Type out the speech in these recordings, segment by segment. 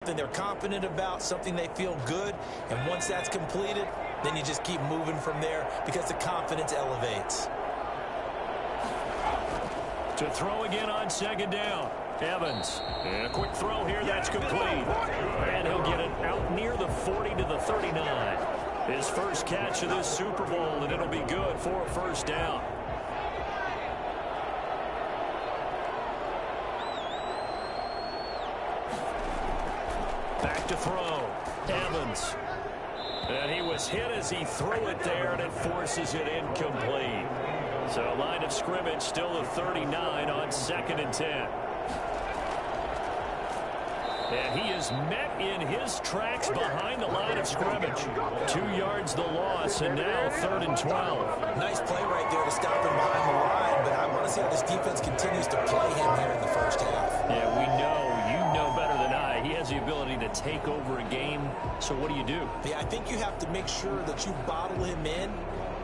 something they're confident about, something they feel good. And once that's completed, then you just keep moving from there because the confidence elevates. To throw again on second down. Evans. And a quick throw here. That's complete. And he'll get it out near the 40 to the 39. His first catch of this Super Bowl, and it'll be good for a first down. Back to throw. Evans. And he was hit as he threw it there, and it forces it incomplete. So line of scrimmage still a 39 on 2nd and 10. And he is met in his tracks behind the line of scrimmage. 2 yards the loss, and now 3rd and 12. Nice play right there to stop him behind the line, but I want to see how this defense continues to play him here in the first half. Yeah, we know, you know better than I. He has the ability to take over a game, so what do you do? Yeah, I think you have to make sure that you bottle him in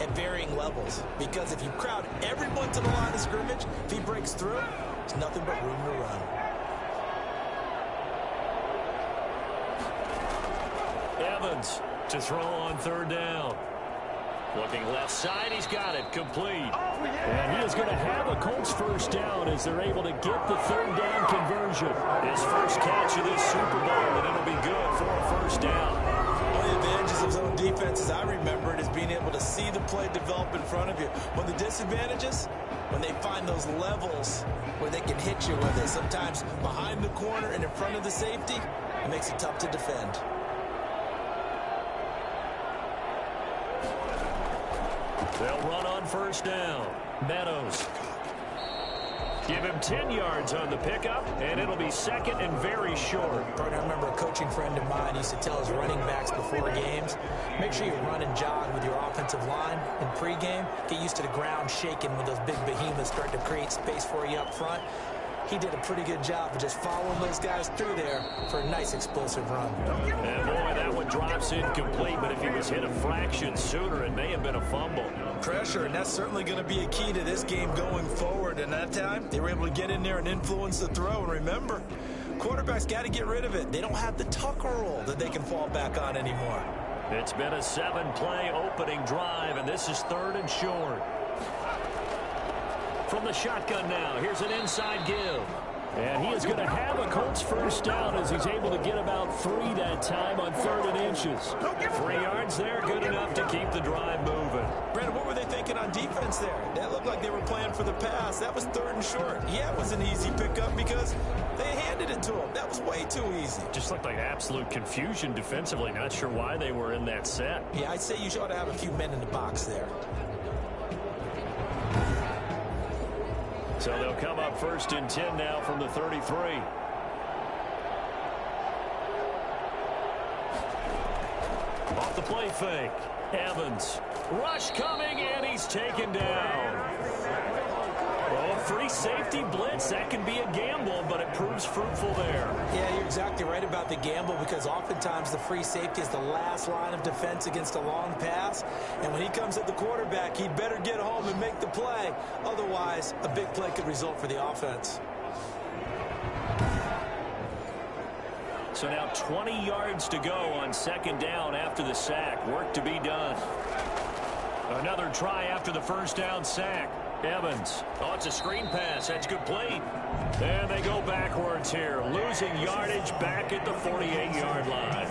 at varying levels, because if you crowd everyone to the line of scrimmage, if he breaks through, there's nothing but room to run. Evans to throw on 3rd down. Looking left side, he's got it, complete. And he is going to have a Colts first down as they're able to get the 3rd down conversion. His first catch of this Super Bowl, and it'll be good for a first down. One of the advantages of zone defense, as I remember it, is being able to see the play develop in front of you. One of the disadvantages, when they find those levels where they can hit you with it, sometimes behind the corner and in front of the safety, it makes it tough to defend. They'll run on first down. Meadows. Give him 10 yards on the pickup, and it'll be 2nd and very short. I remember a coaching friend of mine used to tell his running backs before games, make sure you run and jog with your offensive line in pregame. Get used to the ground shaking when those big behemoths start to create space for you up front. He did a pretty good job of just following those guys through there for a nice explosive run. And boy, that one drops incomplete, but if he was hit a fraction sooner, it may have been a fumble. Pressure, and that's certainly going to be a key to this game going forward. And that time, they were able to get in there and influence the throw. And remember, quarterbacks got to get rid of it. They don't have the Tucker rule that they can fall back on anymore. It's been a 7-play opening drive, and this is 3rd and short. From the shotgun now, here's an inside give. And he is going to have a Colts first down as he's able to get about 3 that time on 3rd and inches. 3 yards there, good enough to keep the drive moving. Brandon, what were they thinking on defense there? That looked like they were playing for the pass. That was 3rd and short. Yeah, it was an easy pickup because they handed it to him. That was way too easy. Just looked like absolute confusion defensively. Not sure why they were in that set. Yeah, I'd say you ought to have a few men in the box there. So they'll come up 1st and 10 now from the 33. Off the play fake. Evans. Rush coming, and he's taken down. Oh, free safety blitz. That can be a gamble, but it proves fruitful there. Yeah, you're exactly right about the gamble because oftentimes the free safety is the last line of defense against a long pass. And when he comes at the quarterback, he'd better get home and make the play. Otherwise, a big play could result for the offense. So now 20 yards to go on 2nd down after the sack. Work to be done. Another try after the first down sack. Evans. Oh, it's a screen pass. That's complete. And they go backwards here. Losing yardage back at the 48-yard line.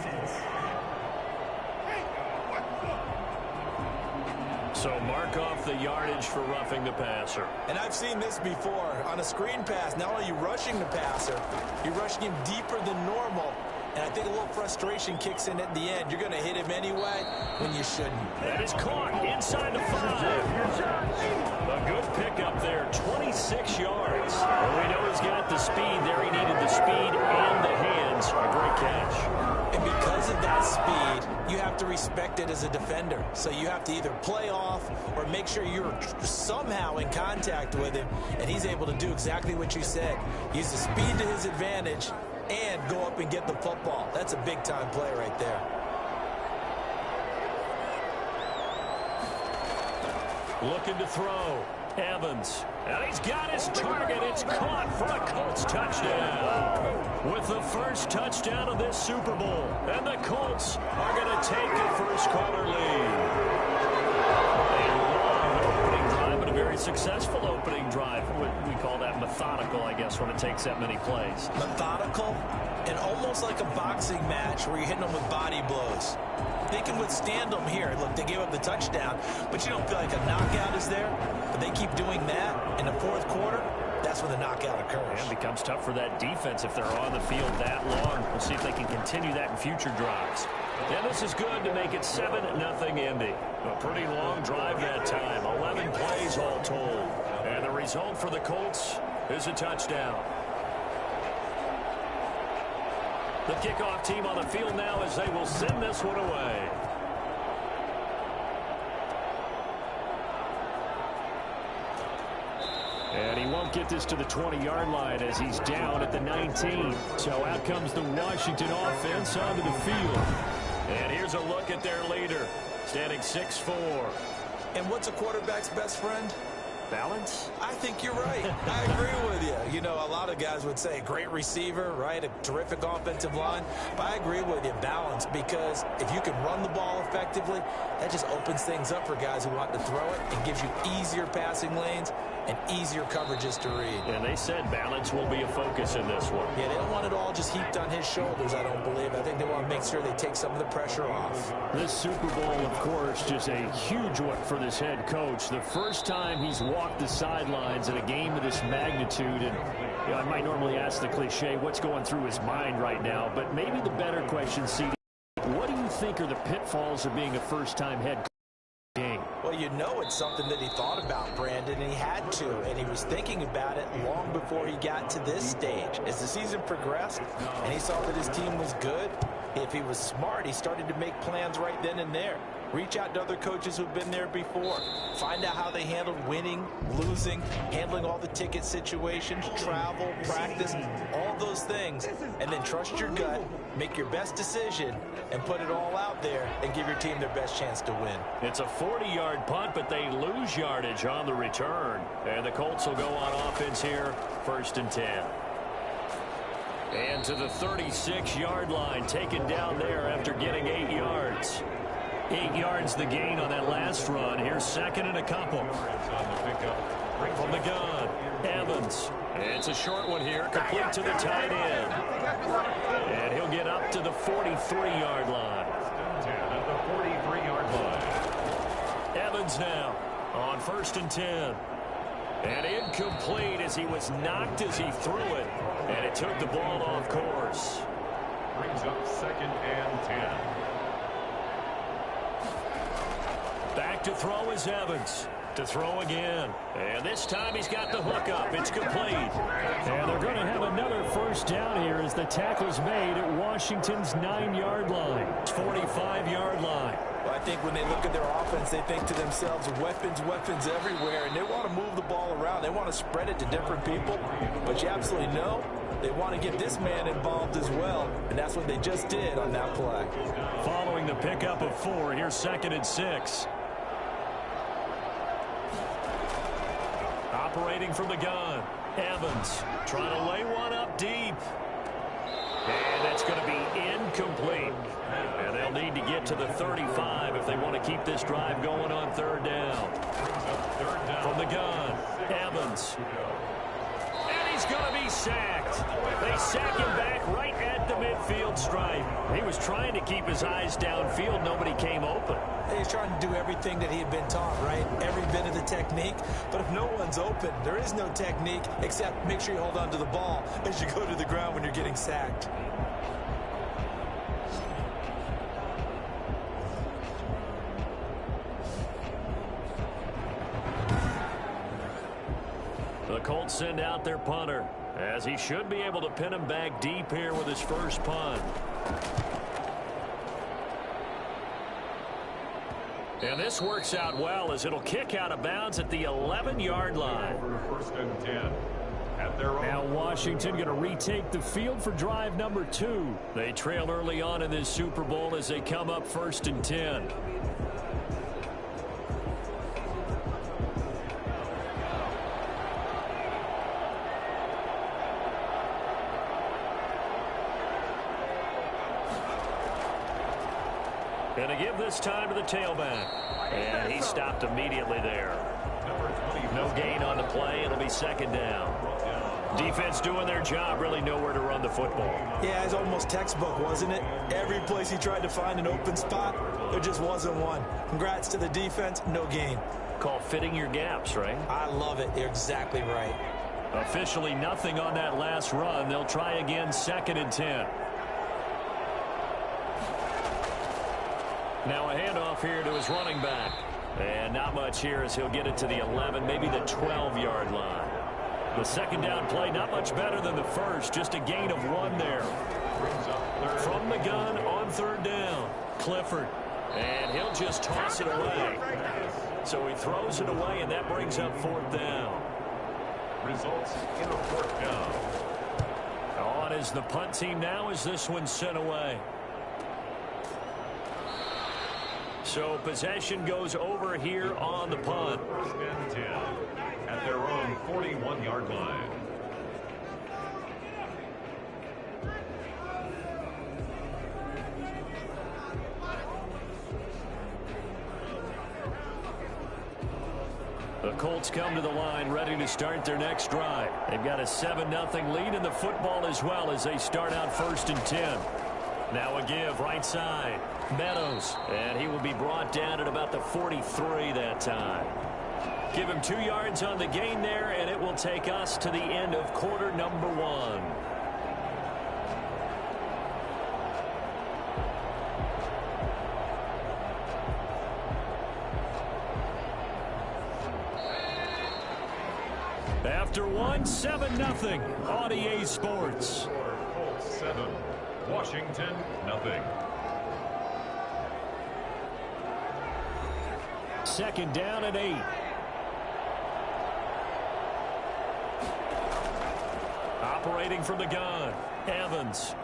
So mark off the yardage for roughing the passer. And I've seen this before. On a screen pass, not only are you rushing the passer, you're rushing him deeper than normal. And I think a little frustration kicks in at the end. You're going to hit him anyway when you shouldn't. That is caught inside the 5. A good pickup there, 26 yards. Well, we know he's got the speed there. He needed the speed and the hands. A great catch. And because of that speed, you have to respect it as a defender. So you have to either play off or make sure you're somehow in contact with him. And he's able to do exactly what you said. Use the speed to his advantage and go up and get the football. That's a big-time play right there. Looking to throw. Evans. And he's got his target. It's caught for a Colts touchdown. With the first touchdown of this Super Bowl. And the Colts are going to take a first-quarter lead. Very successful opening drive. We call that methodical, I guess, when it takes that many plays. Methodical and almost like a boxing match where you're hitting them with body blows. They can withstand them here. Look, they gave up the touchdown, but you don't feel like a knockout is there. But they keep doing that in the fourth quarter. That's when the knockout occurs. And it becomes tough for that defense if they're on the field that long. We'll see if they can continue that in future drives. And this is good to make it 7-0 Indy. A pretty long drive that time. 11 plays all told. And the result for the Colts is a touchdown. The kickoff team on the field now as they will send this one away. And he won't get this to the 20-yard line as he's down at the 19. So out comes the Washington offense onto the field. And here's a look at their leader, standing 6'4". And what's a quarterback's best friend? Balance? I think you're right. I agree with you. You know, a lot of guys would say great receiver, right? A terrific offensive line. But I agree with you, balance, because if you can run the ball effectively, that just opens things up for guys who want to throw it and gives you easier passing lanes and easier coverages to read. And they said balance will be a focus in this one. Yeah, they don't want it all just heaped on his shoulders, I don't believe. I think they want to make sure they take some of the pressure off. This Super Bowl, of course, just a huge one for this head coach. The first time he's walked the sidelines in a game of this magnitude. And you know, I might normally ask the cliche, what's going through his mind right now? But maybe the better question, CD, what do you think are the pitfalls of being a first-time head coach? Well, you know it's something that he thought about, Brandon, and he had to, and he was thinking about it long before he got to this stage. As the season progressed and he saw that his team was good, if he was smart, he started to make plans right then and there. Reach out to other coaches who've been there before. Find out how they handled winning, losing, handling all the ticket situations, travel, practice, all those things. And then trust your gut, make your best decision, and put it all out there and give your team their best chance to win. It's a 40-yard punt, but they lose yardage on the return. And the Colts will go on offense here, 1st and 10. And to the 36-yard line, taken down there after getting 8 yards. 8 yards the gain on that last run. Here's 2nd and a couple. From the gun, Evans. It's a short one here, complete to the tight end. And he'll get up to the 43-yard line. Evans now on 1st and 10. And incomplete as he was knocked as he threw it. And it took the ball off course. Brings up 2nd and 10. Back to throw is Evans. To throw again. And this time he's got the hook up. It's complete. And they're going to have another first down here as the tackle's made at Washington's 9-yard line. 45-yard line. Well, I think when they look at their offense, they think to themselves, weapons, weapons everywhere, and they want to move the ball around. They want to spread it to different people, but you absolutely know they want to get this man involved as well, and that's what they just did on that play. Following the pickup of 4, here's 2nd and 6. Operating from the gun, Evans trying to lay one up deep. And it's going to be incomplete. And they'll need to get to the 35 if they want to keep this drive going on 3rd down. From the gun, Evans. And he's going to be sacked. They sack him back right at the midfield stripe. He was trying to keep his eyes downfield. Nobody came open. He's trying to do everything that he had been taught, right? Every bit of the technique. But if no one's open, there is no technique except make sure you hold on to the ball as you go to the ground when you're getting sacked. The Colts send out their punter, as he should be able to pin him back deep here with his first punt. And this works out well as it'll kick out of bounds at the 11-yard line. 1st and 10. Now Washington going to retake the field for drive number 2. They trail early on in this Super Bowl as they come up 1st and 10. Going to give this time to the tailback. And he stopped immediately there. No gain on the play. It'll be second down. Defense doing their job, really nowhere to run the football. Yeah, it's almost textbook, wasn't it? Every place he tried to find an open spot, there just wasn't one. Congrats to the defense, no gain. Call fitting your gaps, right? I love it. You're exactly right. Officially nothing on that last run. They'll try again, 2nd and 10. Now a handoff here to his running back. And not much here as he'll get it to the 11, maybe the 12-yard line. The second down play, not much better than the first, just a gain of 1 there. From the gun on 3rd down, Clifford. And he'll just toss it away. So he throws it away, and that brings up 4th down. Results in a 4th down. On is the punt team now as this one's sent away. So possession goes over here on the punt. 1st and 10 at their own 41-yard line. The Colts come to the line ready to start their next drive. They've got a 7-0 lead in the football as well as they start out 1st and 10. Now a give right side. Meadows. And he will be brought down at about the 43 that time. Give him 2 yards on the gain there, and it will take us to the end of quarter number 1. After 1, 7-0 on EA Sports. Colts 7, Washington 0. 2nd down and 8. Operating from the gun, Evans.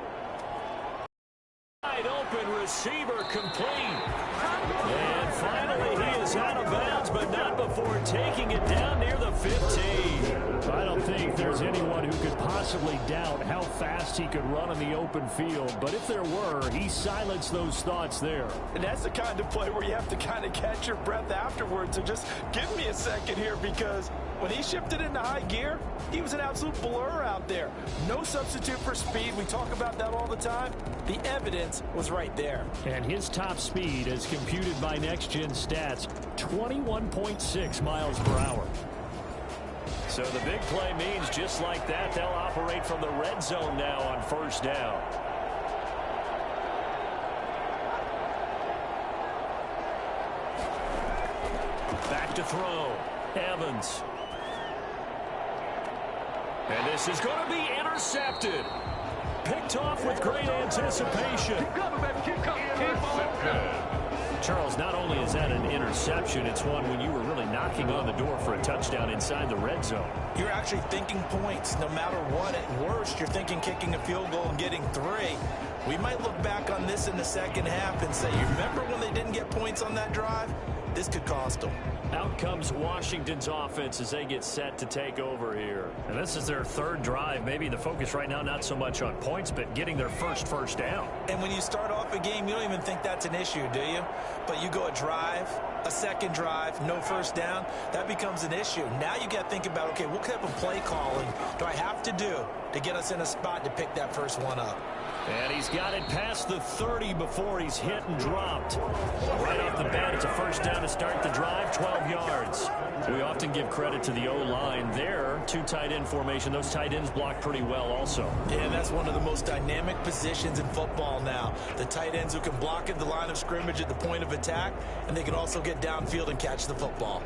Wide open receiver complete. And finally he is out of bounds, but not before taking it down near the 15. I don't think there's anyone who could possibly doubt how fast he could run in the open field. But if there were, he silenced those thoughts there. And that's the kind of play where you have to kind of catch your breath afterwards. So just give me a second here, because when he shifted into high gear, he was an absolute blur out there. No substitute for speed. We talk about that all the time. The evidence was right there. And his top speed, as computed by Next Gen Stats, 21.6 miles per hour. So the big play means just like that, they'll operate from the red zone now on 1st down. Back to throw. Evans. And this is going to be intercepted. Picked off with great anticipation. Charles, not only is that an interception, it's one when you were really knocking on the door for a touchdown inside the red zone. You're actually thinking points. No matter what, at worst, you're thinking kicking a field goal and getting 3. We might look back on this in the second half and say, you remember when they didn't get points on that drive? This could cost them. Out comes Washington's offense as they get set to take over here. And this is their 3rd drive. Maybe the focus right now not so much on points, but getting their first down. And when you start off a game, you don't even think that's an issue, do you? But you go a drive, a second drive, no 1st down, that becomes an issue. Now you got to think about, okay, what type of play calling do I have to do to get us in a spot to pick that first one up? And he's got it past the 30 before he's hit and dropped. Right off the bat, it's a 1st down to start the drive, 12 yards. We often give credit to the O-line there. 2 tight end formation. Those tight ends block pretty well also. Yeah, that's one of the most dynamic positions in football now. The tight ends who can block at the line of scrimmage at the point of attack, and they can also get downfield and catch the football.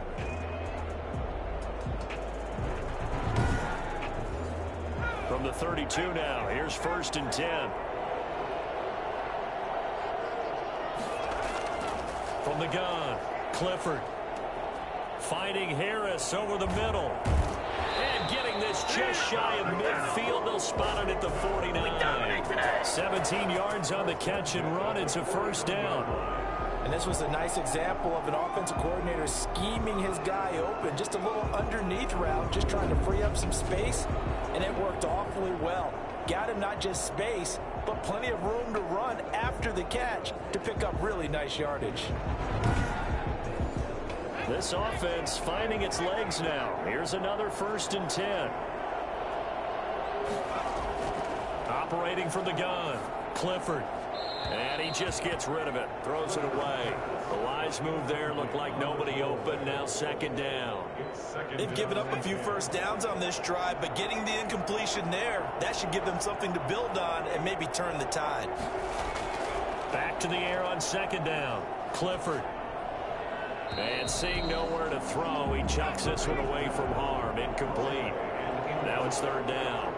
From the 32 now, here's 1st and 10. From the gun, Clifford. Finding Harris over the middle. And getting this just shy of midfield. They'll spot it at the 49. 17 yards on the catch and run. It's a 1st down. And this was a nice example of an offensive coordinator scheming his guy open. Just a little underneath route, just trying to free up some space. And it worked awfully well. Got him not just space, but plenty of room to run after the catch to pick up really nice yardage. This offense finding its legs now. Here's another 1st and 10. Operating from the gun, Clifford. And he just gets rid of it, throws it away. The wise move there, looked like nobody open. Now 2nd down. They've given up a few first downs on this drive, but getting the incompletion there, that should give them something to build on and maybe turn the tide. Back to the air on 2nd down. Clifford. And seeing nowhere to throw, he chucks this one away from harm. Incomplete. Now it's 3rd down.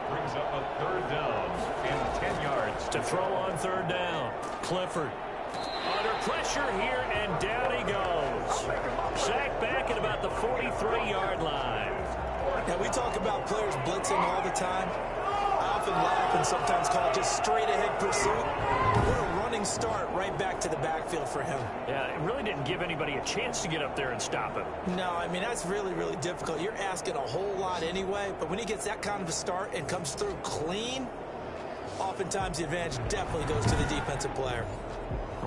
Brings up a 3rd down and 10 yards. To throw on 3rd down. Clifford. Under pressure here, and down he goes. Sacked back at about the 43-yard line. Now, we talk about players blitzing all the time. I often laugh and sometimes call it just straight-ahead pursuit. What a running start right back to the backfield for him. Yeah, it really didn't give anybody a chance to get up there and stop him. No, I mean, that's really, really difficult. You're asking a whole lot anyway, but when he gets that kind of a start and comes through clean, oftentimes the advantage definitely goes to the defensive player.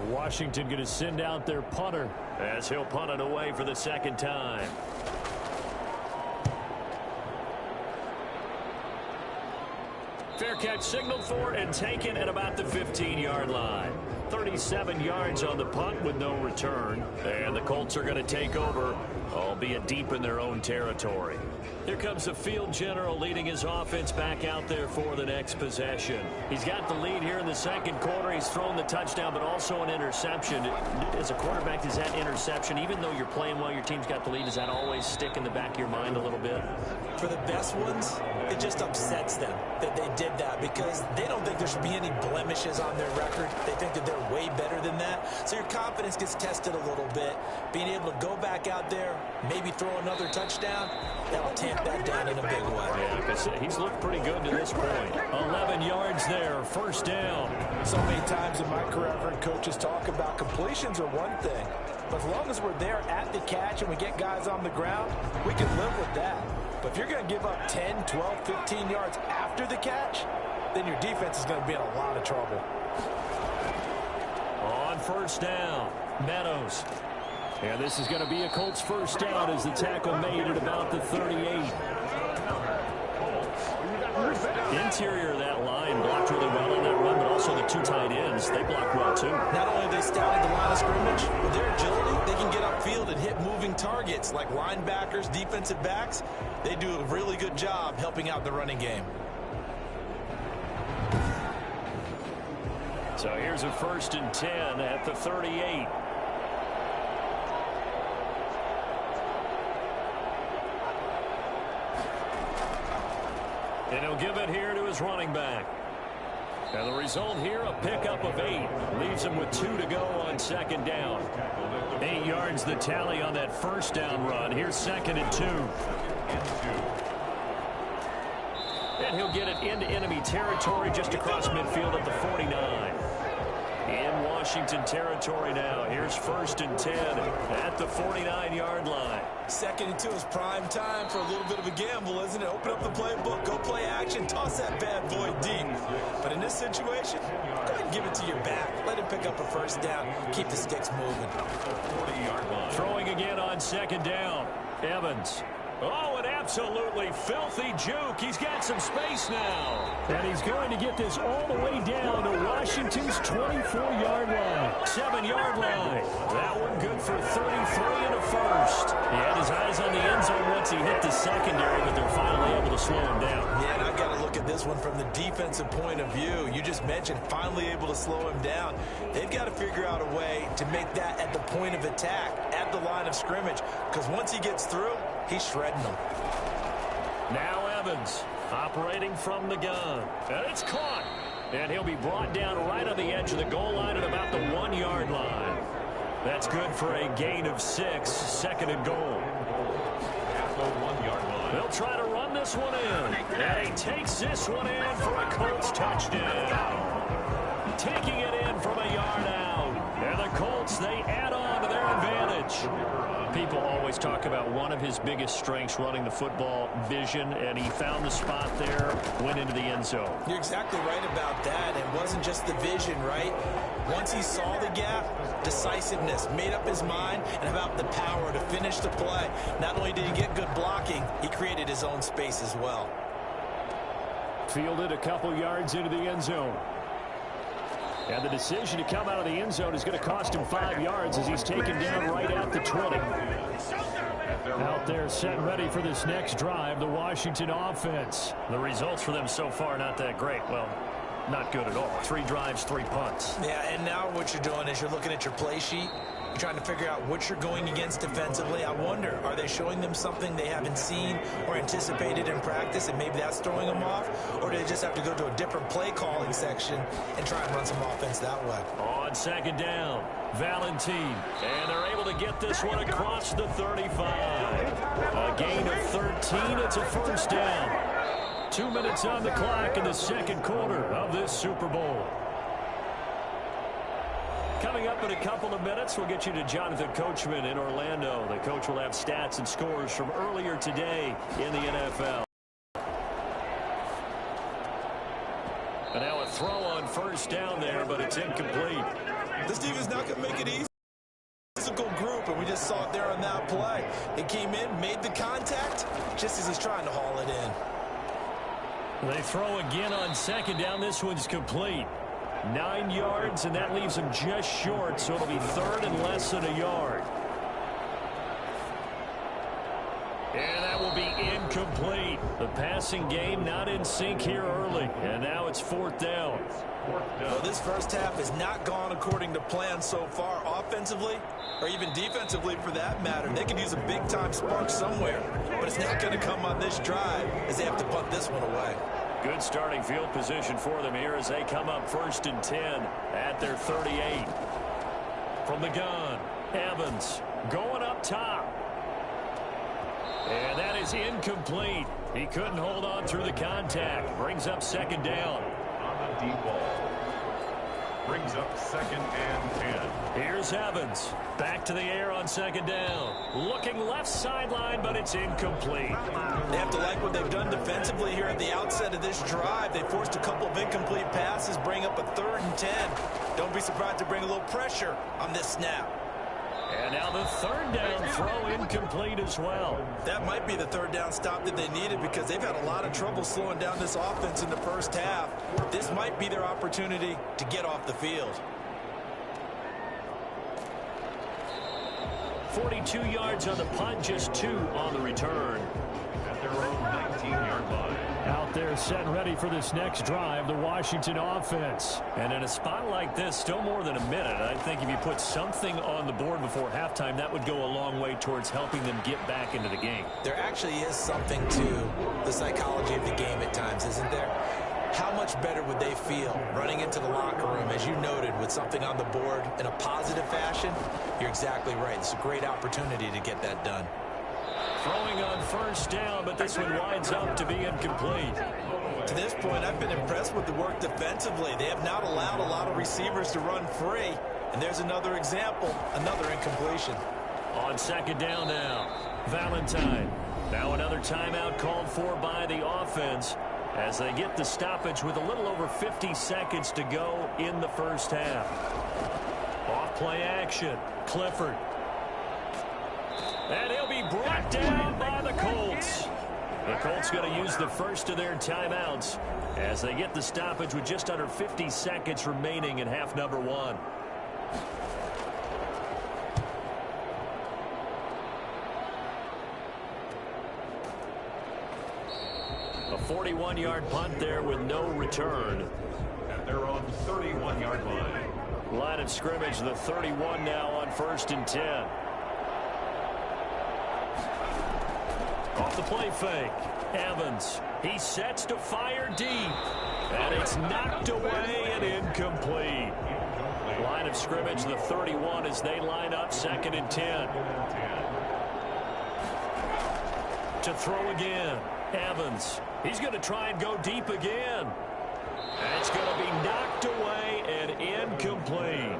Washington going to send out their punter as he'll punt it away for the 2nd time. Fair catch signaled for and taken at about the 15-yard line. 37 yards on the punt with no return. And the Colts are going to take over, albeit deep in their own territory. Here comes the field general leading his offense back out there for the next possession. He's got the lead here in the 2nd quarter. He's thrown the touchdown, but also an interception. As a quarterback, does that interception, even though you're playing well, your team's got the lead, does that always stick in the back of your mind a little bit? For the best ones, it just upsets them that they did that because they don't think there should be any blemishes on their record. They think that they're way better than that. So your confidence gets tested a little bit. Being able to go back out there, maybe throw another touchdown, that'll tamp that down in a big way. Yeah, like I said, he's looked pretty good to this point. 11 yards there, 1st down. So many times in my career, I've heard coaches talk about completions are one thing. But as long as we're there at the catch and we get guys on the ground, we can live with that. But if you're going to give up 10, 12, 15 yards after the catch, then your defense is going to be in a lot of trouble. On 1st down, Meadows. And this is going to be a Colts 1st down as the tackle made at about the 38. Interior of that line blocked really well on that run, but also the 2 tight ends, they blocked well too. Not only have they scouted the line of scrimmage, with their agility, they can get upfield and hit moving targets like linebackers, defensive backs. They do a really good job helping out the running game. So here's a 1st and 10 at the 38. And he'll give it here to his running back. And the result here, a pickup of 8. Leaves him with 2 to go on 2nd down. 8 yards the tally on that 1st down run. Here's 2nd and 2. And he'll get it into enemy territory just across midfield at the 49. In Washington territory now. Here's 1st and 10 at the 49-yard line. 2nd and 2 is prime time for a little bit of a gamble, isn't it? Open up the playbook, go play action, toss that bad boy deep. But in this situation, go ahead and give it to your back. Let him pick up a 1st down. Keep the sticks moving. 40-yard line. Throwing again on 2nd down. Evans. Oh, an absolutely filthy juke. He's got some space now. And he's going to get this all the way down to Washington's 24-yard line. 7-yard line. That one good for 33 and a 1st. He had his eyes on the end zone once he hit the secondary, but they're finally able to slow him down. Yeah, and I've got to look at this one from the defensive point of view. You just mentioned finally able to slow him down. They've got to figure out a way to make that at the point of attack, at the line of scrimmage, because once he gets through, he's shredding them. Now Evans operating from the gun. And it's caught. And he'll be brought down right on the edge of the goal line at about the 1-yard line. That's good for a gain of 6. 2nd and goal. At the 1-yard line. They'll try to run this one in. And he takes this one in for a Colts touchdown. Taking it in from a yard out. And the Colts, they add on to their advantage. People always always talk about one of his biggest strengths running the football, vision, and he found the spot there, went into the end zone. You're exactly right about that. It wasn't just the vision, right? Once he saw the gap, decisiveness, made up his mind, and about the power to finish the play. Not only did he get good blocking, he created his own space as well. Fielded a couple yards into the end zone. And the decision to come out of the end zone is going to cost him 5 yards as he's taken down right at the 20. Out there set and ready for this next drive, the Washington offense. The results for them so far not that great. Well, not good at all. 3 drives, 3 punts. Yeah, and now what you're doing is you're looking at your play sheet. You're trying to figure out what you're going against defensively. I wonder, are they showing them something they haven't seen or anticipated in practice, and maybe that's throwing them off? Or do they just have to go to a different play calling section and try and run some offense that way? On second down, Valentine. And they're able to get this one across the 35. A gain of 13. It's a first down. 2 minutes on the clock in the second quarter of this Super Bowl. Coming up in a couple of minutes, we'll get you to Jonathan Coachman in Orlando. The coach will have stats and scores from earlier today in the NFL. And now a throw on first down there, but it's incomplete. This defense not going to make it easy. Physical group, and we just saw it there on that play. It came in, made the contact, just as he's trying to haul it in. They throw again on second down. This one's complete. 9 yards, and that leaves him just short, so it'll be third and less than a yard. And that will be incomplete. The passing game not in sync here early, and now it's fourth down. Well, this first half has not gone according to plan so far, offensively or even defensively for that matter. They could use a big-time spark somewhere, but it's not going to come on this drive as they have to punt this one away. Good starting field position for them here as they come up 1st and 10 at their 38. From the gun, Evans going up top. And that is incomplete. He couldn't hold on through the contact. Brings up second down. On the deep ball. Brings up 2nd and 10. Here's Evans. Back to the air on second down. Looking left sideline, but it's incomplete. They have to like what they've done defensively here at the outset of this drive. They forced a couple of incomplete passes, bring up a 3rd and 10. Don't be surprised to bring a little pressure on this snap. And now the 3rd down throw incomplete as well. That might be the 3rd down stop that they needed because they've had a lot of trouble slowing down this offense in the first half. This might be their opportunity to get off the field. 42 yards on the punt, just 2 on the return. At their own 19-yard line. Out there set and ready for this next drive, the Washington offense. And in a spot like this, still more than a minute. I think if you put something on the board before halftime, that would go a long way towards helping them get back into the game. There actually is something to the psychology of the game at times, isn't there? How much better would they feel running into the locker room, as you noted, with something on the board in a positive fashion? You're exactly right. It's a great opportunity to get that done. Throwing on first down, but this one winds up to be incomplete. To this point, I've been impressed with the work defensively. They have not allowed a lot of receivers to run free. And there's another example, another incompletion. On second down now, Valentine. Now another timeout called for by the offense as they get the stoppage with a little over 50 seconds to go in the first half. Off play action, Clifford. And he'll be brought down by the Colts. The Colts going to use the first of their timeouts as they get the stoppage with just under 50 seconds remaining in half number 1. A 41-yard punt there with no return. At their own 31-yard line. Line of scrimmage, the 31 now on 1st and 10. Off the play fake. Evans. He sets to fire deep. And it's knocked away and incomplete. Line of scrimmage, the 31 as they line up 2nd and 10. To throw again. Evans. He's going to try and go deep again. And it's going to be knocked away and incomplete.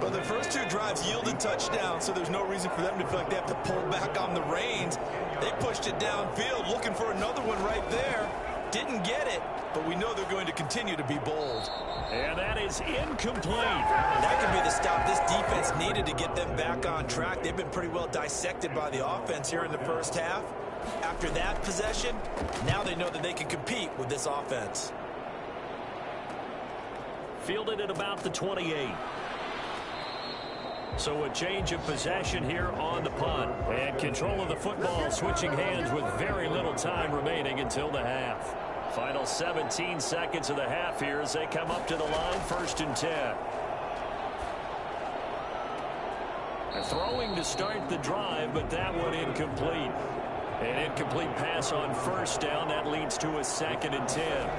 Well, the first two drives yielded touchdowns, so there's no reason for them to feel like they have to pull back on the reins. They pushed it downfield, looking for another one right there. Didn't get it, but we know they're going to continue to be bold. And that is incomplete. That could be the stop this defense needed to get them back on track. They've been pretty well dissected by the offense here in the first half. After that possession, now they know that they can compete with this offense. Fielded at about the 28. So a change of possession here on the punt. And control of the football switching hands with very little time remaining until the half. Final 17 seconds of the half here as they come up to the line, 1st and 10. They're throwing to start the drive, but that one incomplete. An incomplete pass on 1st down. That leads to a 2nd and 10.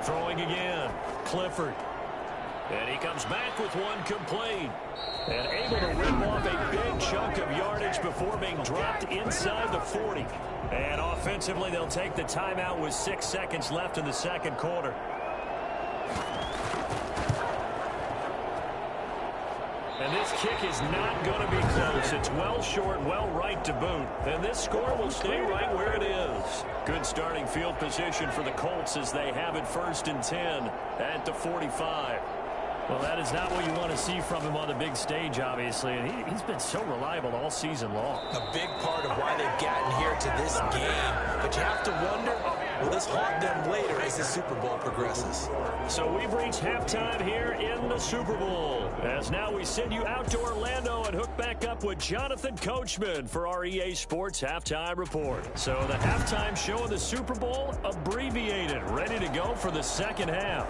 Throwing again. Clifford. And he comes back with one complete. And able to rip off a big chunk of yardage before being dropped inside the 40. And offensively, they'll take the timeout with 6 seconds left in the second quarter. And this kick is not going to be close. It's well short, well right to boot. And this score will stay right where it is. Good starting field position for the Colts as they have it 1st and 10 at the 45. Well, that is not what you want to see from him on the big stage, obviously. And he's been so reliable all season long. A big part of why they've gotten here to this game. But you have to wonder, will this haunt them later as the Super Bowl progresses? So we've reached halftime here in the Super Bowl. As now we send you out to Orlando and hook back up with Jonathan Coachman for our EA Sports Halftime Report. So the halftime show of the Super Bowl abbreviated, ready to go for the second half.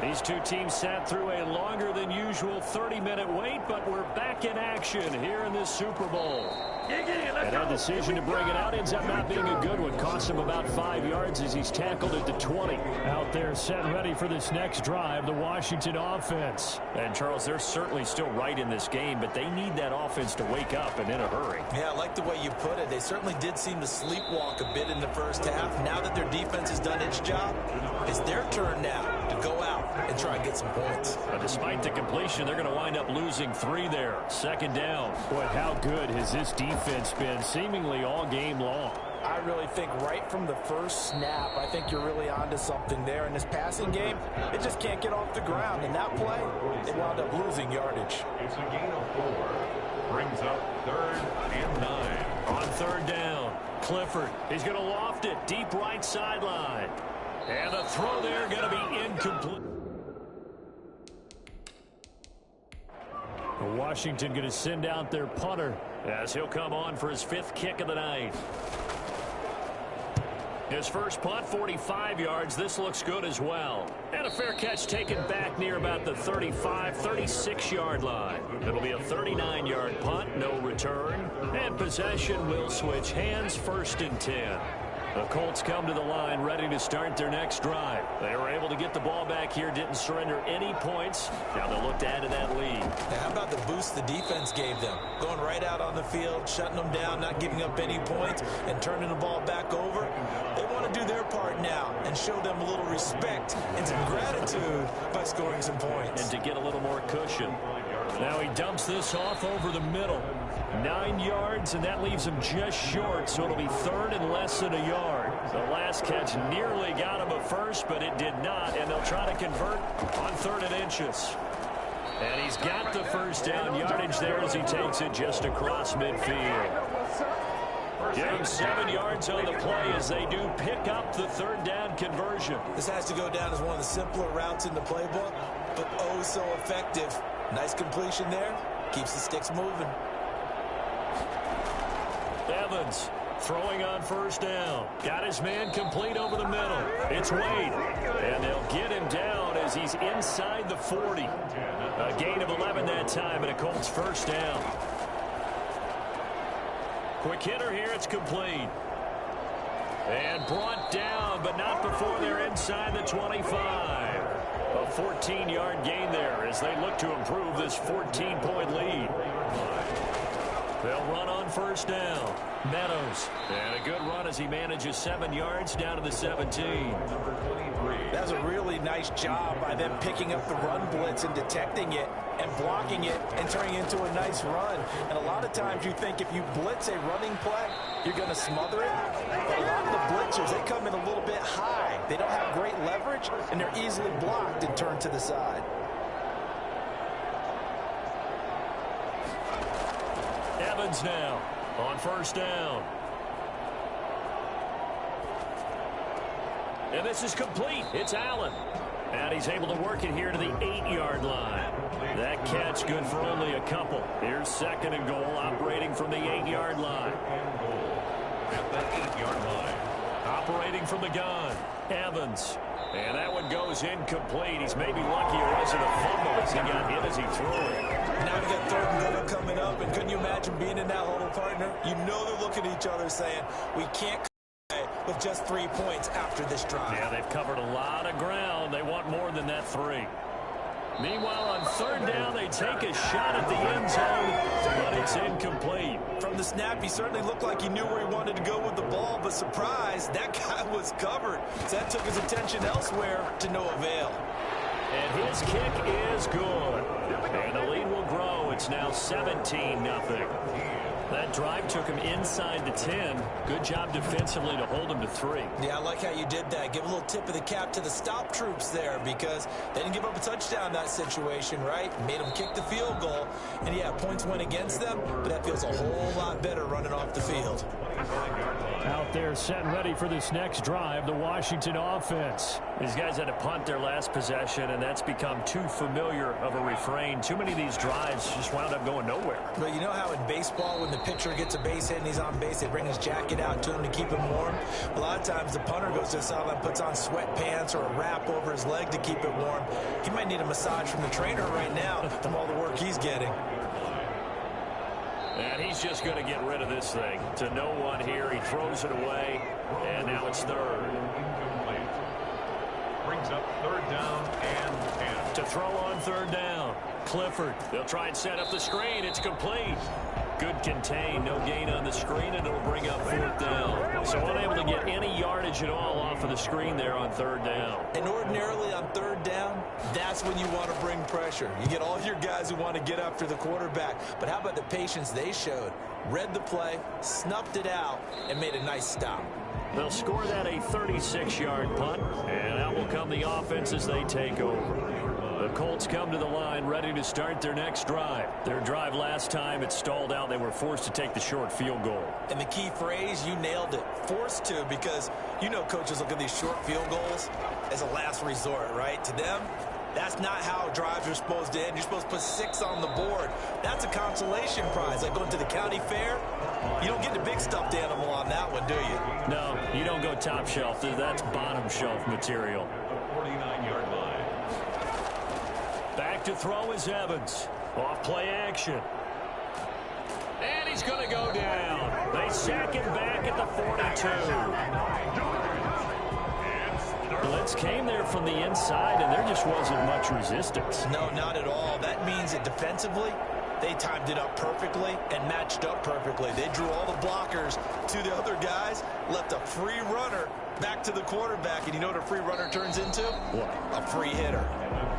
These two teams sat through a longer than usual 30-minute wait, but we're back in action here in this Super Bowl. And that decision to bring it out ends up not being a good one. Cost him about 5 yards as he's tackled at the 20. Out there set ready for this next drive, the Washington offense. And, Charles, they're certainly still right in this game, but they need that offense to wake up and in a hurry. Yeah, I like the way you put it. They certainly did seem to sleepwalk a bit in the first half. Now that their defense has done its job, it's their turn now to go out and try and get some points. Despite the completion, they're going to wind up losing 3 there. 2nd down. Boy, how good has this defense been seemingly all game long? I really think right from the first snap, I think you're really onto something there. In this passing game, it just can't get off the ground. In that play, they wound up losing yardage. It's a gain of 4. Brings up 3rd and 9. On 3rd down, Clifford. He's going to loft it deep right sideline. And the throw there going to be incomplete. Washington going to send out their punter as he'll come on for his 5th kick of the night. His first punt, 45 yards. This looks good as well. And a fair catch taken back near about the 35, 36-yard line. It'll be a 39-yard punt, no return. And possession will switch hands, 1st and 10. The Colts come to the line ready to start their next drive. They were able to get the ball back here, didn't surrender any points. Now they'll look to add to that lead. Now, how about the boost the defense gave them? Going right out on the field, shutting them down, not giving up any points, and turning the ball back over. They want to do their part now and show them a little respect and some gratitude by scoring some points. And to get a little more cushion. Now he dumps this off over the middle. 9 yards, and that leaves him just short, so it'll be 3rd and less than a yard. The last catch nearly got him a first, but it did not, and they'll try to convert on 3rd and inches. And he's got the 1st down yardage there as he takes it just across midfield. Give him 7 yards on the play as they do pick up the 3rd down conversion. This has to go down as one of the simpler routes in the playbook, but oh so effective. Nice completion there. Keeps the sticks moving. Evans throwing on 1st down. Got his man complete over the middle. It's Wade. And they'll get him down as he's inside the 40. A gain of 11 that time and a Colts 1st down. Quick hitter here. It's complete. And brought down, but not before they're inside the 25. A 14-yard gain there as they look to improve this 14-point lead. They'll run on 1st down. Meadows. And a good run as he manages 7 yards down to the 17. That's a really nice job by them picking up the run blitz and detecting it and blocking it and turning it into a nice run. And a lot of times you think if you blitz a running play, you're going to smother it. But a lot of the blitzers, they come in a little bit high. They don't have great leverage, and they're easily blocked and turned to the side. Evans now on first down. And this is complete. It's Allen. And he's able to work it here to the 8-yard line. That catch good for only a couple. Here's second and goal, operating from the 8-yard line. At the 8-yard line. Operating from the gun, Evans. And that one goes incomplete. He's maybe lucky it wasn't a fumble as he got hit as he threw it. Now we got third and goal coming up, and couldn't you imagine being in that huddle, partner? You know they're looking at each other saying, we can't with just 3 points after this drive. Yeah, they've covered a lot of ground. They want more than that 3. Meanwhile, on third down, they take a shot at the end zone, but it's incomplete. From the snap, he certainly looked like he knew where he wanted to go with the ball, but surprise, that guy was covered. So that took his attention elsewhere to no avail. And his kick is good. And the lead will grow. It's now 17-0. That drive took him inside the 10. Good job defensively to hold him to 3. Yeah, I like how you did that. Give a little tip of the cap to the stop troops there because they didn't give up a touchdown in that situation, right? Made them kick the field goal. And, yeah, points went against them, but that feels a whole lot better running off the field. Out there set and ready for this next drive, the Washington offense. These guys had to punt their last possession, and that's become too familiar of a refrain. Too many of these drives just wound up going nowhere. But you know how in baseball, when the pitcher gets a base hit and he's on base, they bring his jacket out to him to keep him warm? A lot of times the punter goes to the sideline, puts on sweatpants or a wrap over his leg to keep it warm. He might need a massage from the trainer right now from all the work he's getting. And he's just going to get rid of this thing. To no one here. He throws it away, and now it's third. Incomplete. Brings up third down and 10. To throw on third down, Clifford. They'll try and set up the screen. It's complete. Good contain. No gain on the screen, and it'll bring up fourth down. So unable to get any yardage at all off of the screen there on third down. And ordinarily on third down, that's when you want to bring pressure. You get all your guys who want to get after the quarterback. But how about the patience they showed? Read the play, snuffed it out, and made a nice stop. They'll score that a 36-yard punt, and out will come the offense as they take over. The Colts come to the line ready to start their next drive. Their drive last time, it stalled out. They were forced to take the short field goal. And the key phrase, you nailed it, forced to, because you know coaches look at these short field goals as a last resort, right? To them, that's not how drives are supposed to end. You're supposed to put 6 on the board. That's a consolation prize. Like going to the county fair, you don't get the big stuffed animal on that one, do you? No, you don't go top shelf. That's bottom shelf material. 49-yard line. Back to throw is Evans. Off play action. And he's going to go down. They sack him back at the 42. Blitz came there from the inside, and there just wasn't much resistance. No, not at all. That means that defensively, they timed it up perfectly and matched up perfectly. They drew all the blockers to the other guys, left a free runner back to the quarterback. And you know what a free runner turns into? What? A free hitter.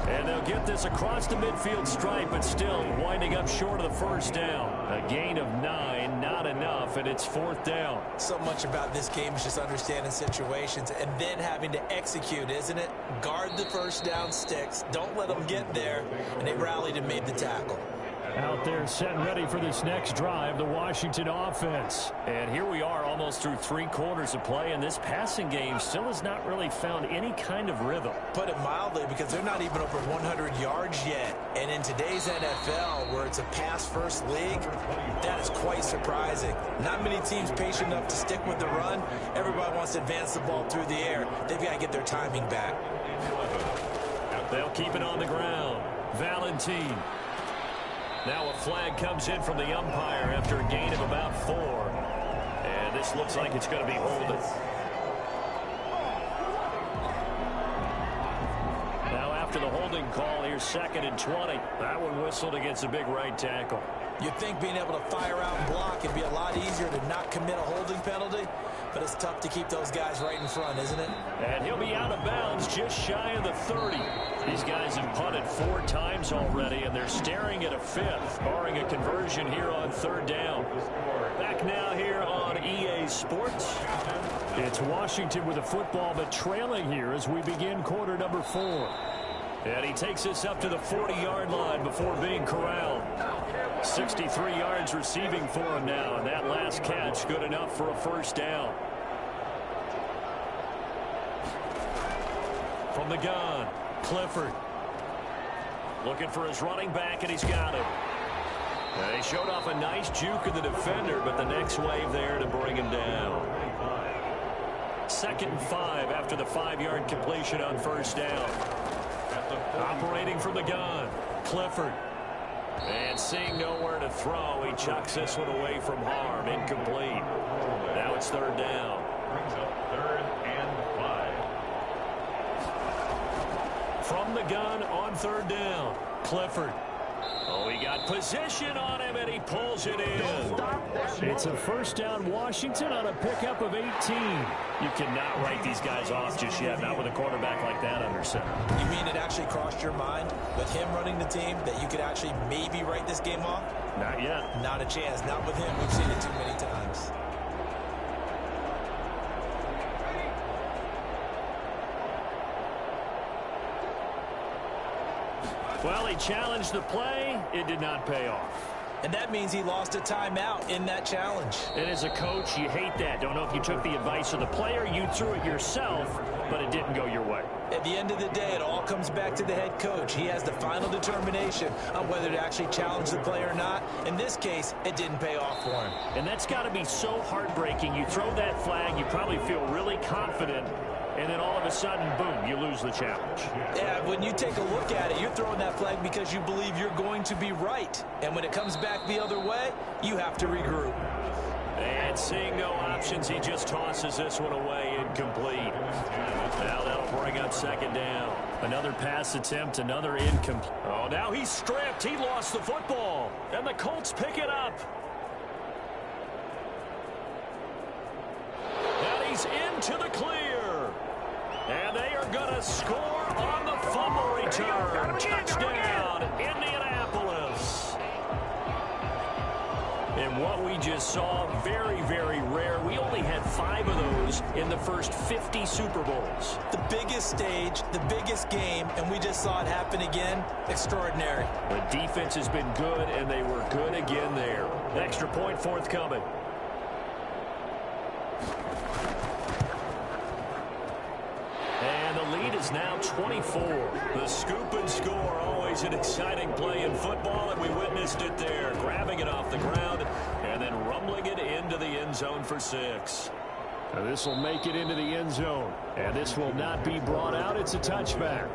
And they'll get this across the midfield stripe, but still winding up short of the first down. A gain of 9, not enough, and it's fourth down. So much about this game is just understanding situations and then having to execute, isn't it? Guard the first down sticks. Don't let them get there. And they rallied and made the tackle. Out there set and ready for this next drive, the Washington offense. And here we are almost through 3 quarters of play, and this passing game still has not really found any kind of rhythm. Put it mildly, because they're not even over 100 yards yet. And in today's NFL, where it's a pass-first league, that is quite surprising. Not many teams patient enough to stick with the run. Everybody wants to advance the ball through the air. They've got to get their timing back. They'll keep it on the ground. Valentine. Now a flag comes in from the umpire after a gain of about 4. And this looks like it's going to be holding. Now after the holding call, here's 2nd and 20. That one whistled against a big right tackle. You'd think being able to fire out and block would be a lot easier to not commit a holding penalty. but it's tough to keep those guys right in front, isn't it? And he'll be out of bounds just shy of the 30. These guys have punted 4 times already, and they're staring at a 5th, barring a conversion here on 3rd down. Back now here on EA Sports. It's Washington with the football, but trailing here as we begin quarter number 4. And he takes us up to the 40-yard line before being corralled. 63 yards receiving for him now, and that last catch good enough for a 1st down. From the gun, Clifford. Looking for his running back, and he's got it. And he showed off a nice juke of the defender, but the next wave there to bring him down. 2nd and 5 after the 5-yard completion on 1st down. Operating from the gun, Clifford. And seeing nowhere to throw, he chucks this one away from harm. Incomplete. Now it's 3rd down. Brings up 3rd and 5. From the gun on 3rd down, Clifford. Oh, he got position on him, and he pulls it in. It's a 1st down Washington on a pickup of 18. You cannot write these guys off just yet, not with a quarterback like that under center. You mean it actually crossed your mind with him running the team that you could actually maybe write this game off? Not yet. Not a chance. Not with him. We've seen it too many times. Well, he challenged the play. It did not pay off. And that means he lost a timeout in that challenge. And as a coach, you hate that. Don't know if you took the advice of the player, you threw it yourself, but it didn't go your way. At the end of the day, it all comes back to the head coach. He has the final determination on whether to actually challenge the play or not. In this case, it didn't pay off for him. And that's got to be so heartbreaking. You throw that flag, you probably feel really confident, and then all of a sudden, boom, you lose the challenge. Yeah, when you take a look at it, you're throwing that flag because you believe you're going to be right. And when it comes back the other way, you have to regroup. And seeing no options, he just tosses this one away, incomplete. Now that'll bring up 2nd down. Another pass attempt, another incomplete. Oh, now he's stripped. He lost the football. And the Colts pick it up. And he's into the clear. And they are going to score on the fumble return. Touchdown, Indianapolis. And what we just saw, very, very rare. We only had 5 of those in the first 50 Super Bowls. The biggest stage, the biggest game, and we just saw it happen again. Extraordinary. The defense has been good, and they were good again there. Extra point forthcoming. And the lead is now 24. The scoop and score, always an exciting play in football, and we witnessed it there. Grabbing it off the ground and then rumbling it into the end zone for 6. Now this will make it into the end zone. And this will not be brought out. It's a touchback.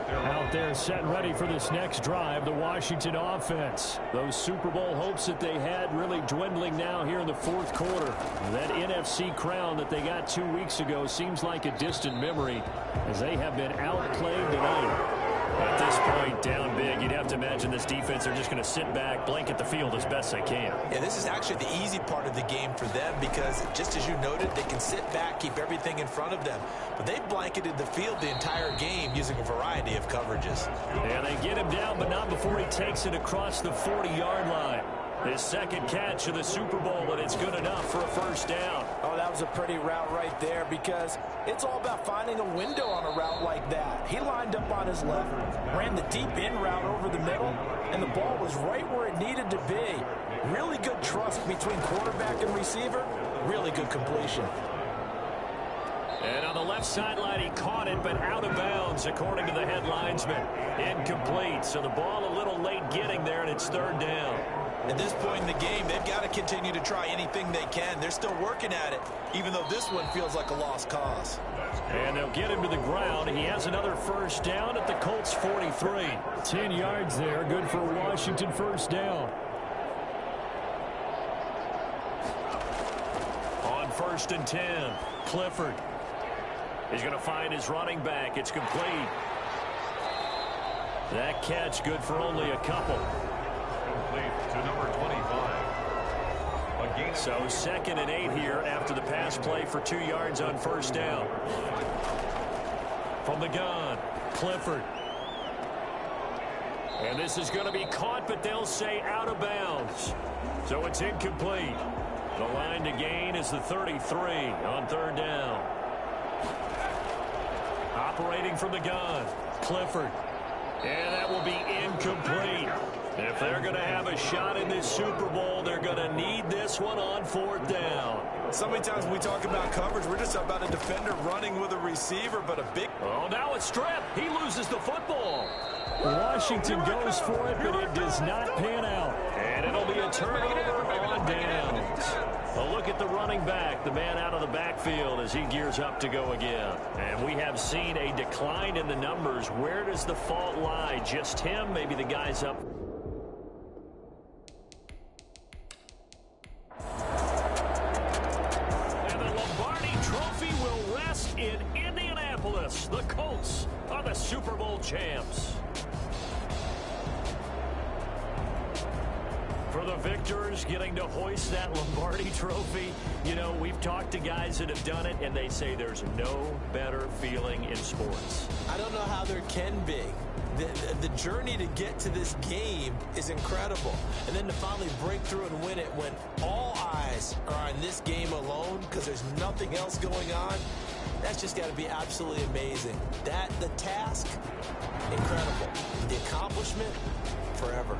Out there set and ready for this next drive, the Washington offense. Those Super Bowl hopes that they had really dwindling now here in the 4th quarter. That NFC crown that they got 2 weeks ago seems like a distant memory as they have been outplayed tonight. At this point, down big, you'd have to imagine this defense are just going to sit back, blanket the field as best they can. Yeah, this is actually the easy part of the game for them because, just as you noted, they can sit back, keep everything in front of them. But they blanketed the field the entire game using a variety of coverages. Yeah, they get him down, but not before he takes it across the 40-yard line. His 2nd catch of the Super Bowl, and it's good enough for a 1st down. Oh, that was a pretty route right there because it's all about finding a window on a route like that. He lined up on his left, ran the deep in route over the middle, and the ball was right where it needed to be. Really good trust between quarterback and receiver. Really good completion. And on the left sideline, he caught it, but out of bounds, according to the head linesman. Incomplete, so the ball a little late getting there, and it's 3rd down. At this point in the game, they've got to continue to try anything they can. They're still working at it, even though this one feels like a lost cause. And they'll get him to the ground. He has another 1st down at the Colts 43. 10 yards there, good for Washington 1st down. On 1st and 10, Clifford. He's going to find his running back. It's complete. That catch good for only a couple. Complete to number 25. gain of So 2nd and 8 here after the pass play for 2 yards on first down. From the gun, Clifford. And this is going to be caught, but they'll say out of bounds. So it's incomplete. The line to gain is the 33 on 3rd down. Operating from the gun, Clifford. And that will be incomplete. If they're going to have a shot in this Super Bowl, they're going to need this one on 4th down. So many times when we talk about coverage, we're just about a defender running with a receiver, but a big... Oh, now it's stripped. He loses the football. Washington goes for it, but it does not pan out. And it'll be a turnover on downs. A look at the running back, the man out of the backfield as he gears up to go again. And we have seen a decline in the numbers. Where does the fault lie? Just him? Maybe the guys up... in Indianapolis. The Colts are the Super Bowl champs. For the victors, getting to hoist that Lombardi trophy, you know, we've talked to guys that have done it, and they say there's no better feeling in sports. I don't know how there can be. The journey to get to this game is incredible. And then to finally break through and win it when all eyes are on this game alone because there's nothing else going on, that's just got to be absolutely amazing. The task, incredible. The accomplishment, forever.